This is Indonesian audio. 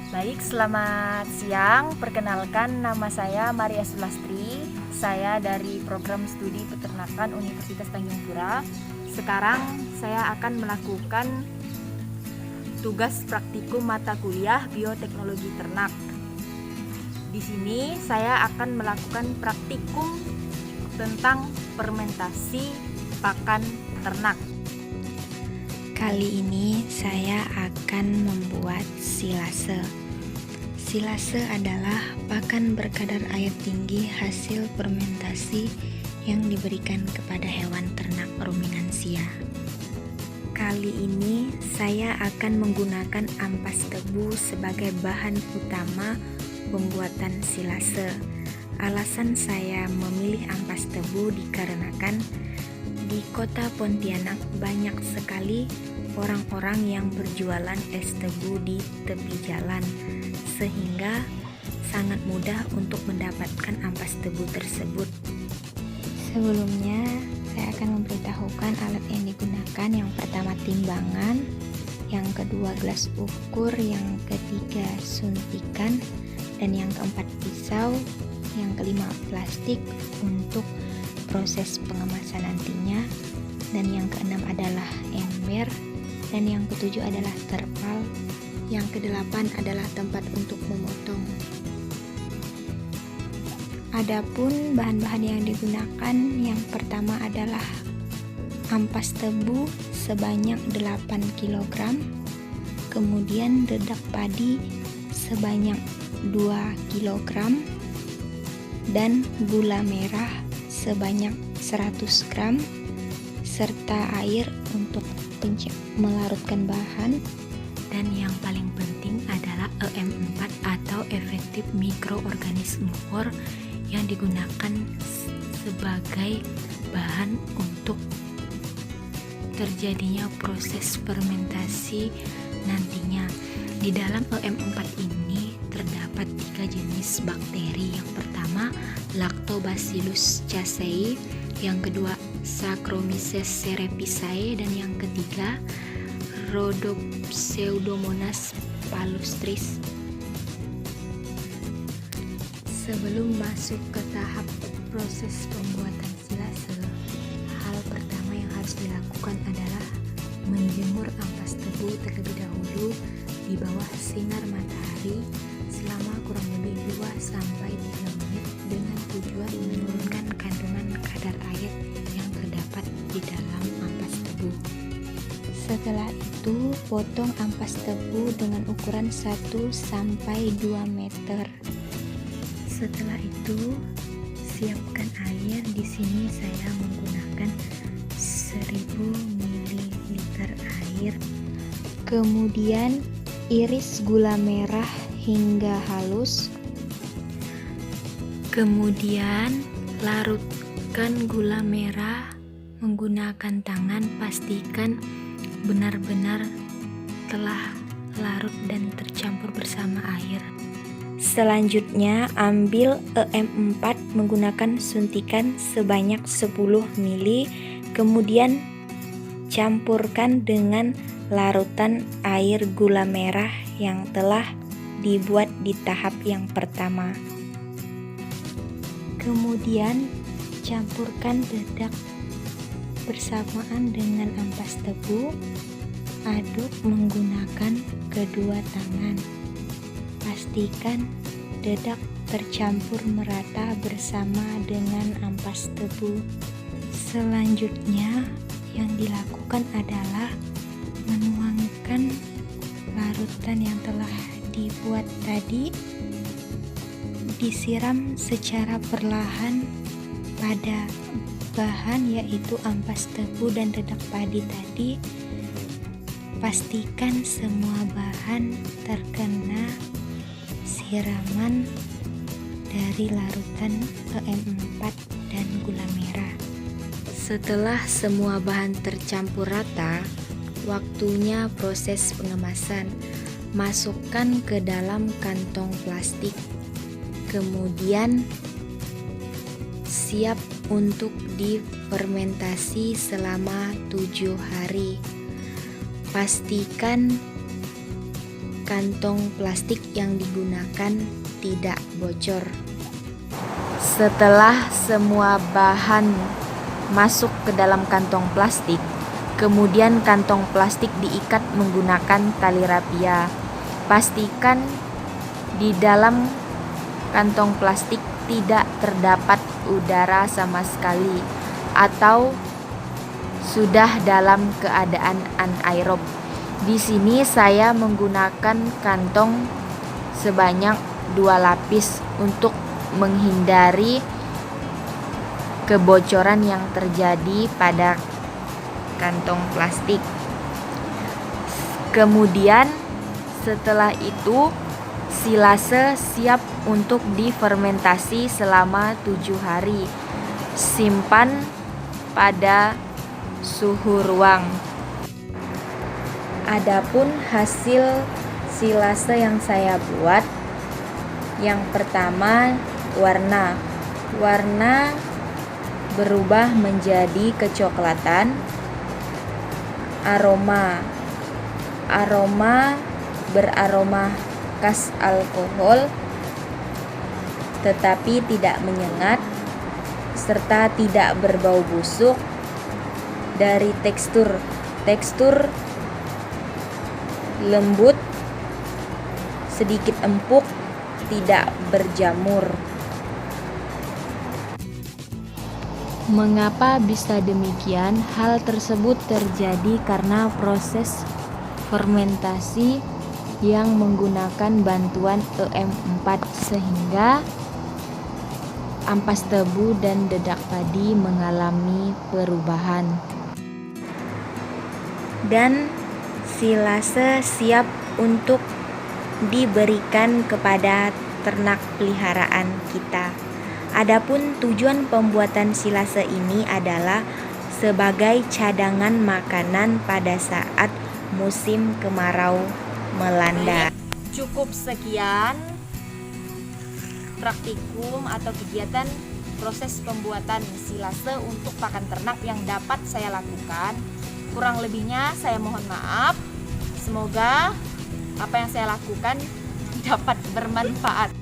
Baik, selamat siang. Perkenalkan, nama saya Maria Sulastri. Saya dari program studi peternakan Universitas Tanjung Pura. Sekarang saya akan melakukan tugas praktikum mata kuliah bioteknologi ternak. Di sini saya akan melakukan praktikum tentang fermentasi pakan ternak. Kali ini saya akan membuat silase. Silase adalah pakan berkadar air tinggi hasil fermentasi yang diberikan kepada hewan ternak ruminansia. Kali ini saya akan menggunakan ampas tebu sebagai bahan utama pembuatan silase. Alasan saya memilih ampas tebu dikarenakan di kota Pontianak banyak sekali orang-orang yang berjualan es tebu di tepi jalan, sehingga sangat mudah untuk mendapatkan ampas tebu tersebut. Sebelumnya, saya akan memberitahukan alat yang digunakan. Yang pertama timbangan, yang kedua gelas ukur, yang ketiga suntikan, dan yang keempat pisau, yang kelima plastik untuk proses pengemasan nantinya, dan yang keenam adalah ember, dan yang ketujuh adalah terpal, yang kedelapan adalah tempat untuk memotong. Adapun bahan-bahan yang digunakan, yang pertama adalah ampas tebu sebanyak 8 kg, kemudian dedak padi sebanyak 2 kg, dan gula merah sebanyak 100 gram, serta air untuk melarutkan bahan. Dan yang paling penting adalah EM4 atau efektif mikroorganisme for yang digunakan sebagai bahan untuk terjadinya proses fermentasi nantinya. Di dalam EM4 ini terdapat 3 jenis bakteri. Yang pertama Lactobacillus casei, yang kedua Saccharomyces cerevisiae, dan yang ketiga Rhodopseudomonas palustris. Sebelum masuk ke tahap proses pembuatan silase, hal pertama yang harus dilakukan adalah menjemur ampas tebu terlebih dahulu di bawah sinar matahari selama kurang lebih 2-3 menit dengan tujuan menurunkan kandungan kadar air yang terdapat di dalam ampas tebu. Setelah itu, potong ampas tebu dengan ukuran 1-2 meter. Setelah itu, siapkan air. Di sini saya menggunakan 1000 ml air. Kemudian iris gula merah hingga halus. Kemudian larutkan gula merah menggunakan tangan. Pastikan benar-benar telah larut dan tercampur bersama air. Selanjutnya, ambil EM4 menggunakan suntikan sebanyak 10 ml. Kemudian campurkan dengan larutan air gula merah yang telah dibuat di tahap yang pertama. Kemudian campurkan dedak bersamaan dengan ampas tebu. Aduk menggunakan kedua tangan. Pastikan dedak tercampur merata bersama dengan ampas tebu. Selanjutnya yang dilakukan adalah menuangkan larutan yang telah dibuat tadi, disiram secara perlahan pada bahan yaitu ampas tebu dan dedak padi tadi. Pastikan semua bahan terkena siraman dari larutan EM4 dan gula merah. Setelah semua bahan tercampur rata, waktunya proses pengemasan. Masukkan ke dalam kantong plastik. Kemudian siap untuk difermentasi selama 7 hari. Pastikan kantong plastik yang digunakan tidak bocor. Setelah semua bahan masuk ke dalam kantong plastik, kemudian kantong plastik diikat menggunakan tali rapia. Pastikan di dalam kantong plastik tidak terdapat udara sama sekali atau sudah dalam keadaan anaerob. Di sini saya menggunakan kantong sebanyak 2 lapis untuk menghindari kebocoran yang terjadi pada kantong plastik. Kemudian setelah itu silase siap untuk difermentasi selama 7 hari. Simpan pada suhu ruang. Adapun hasil silase yang saya buat, yang pertama warna berubah menjadi kecoklatan. Aroma beraroma khas alkohol tetapi tidak menyengat serta tidak berbau busuk. Dari tekstur lembut, sedikit empuk, tidak berjamur. Mengapa bisa demikian? Hal tersebut terjadi karena proses fermentasi yang menggunakan bantuan EM4 sehingga ampas tebu dan dedak padi mengalami perubahan. Dan silase siap untuk diberikan kepada ternak peliharaan kita. Adapun tujuan pembuatan silase ini adalah sebagai cadangan makanan pada saat musim kemarau melanda. Cukup sekian praktikum atau kegiatan proses pembuatan silase untuk pakan ternak yang dapat saya lakukan. Kurang lebihnya saya mohon maaf. Semoga apa yang saya lakukan dapat bermanfaat.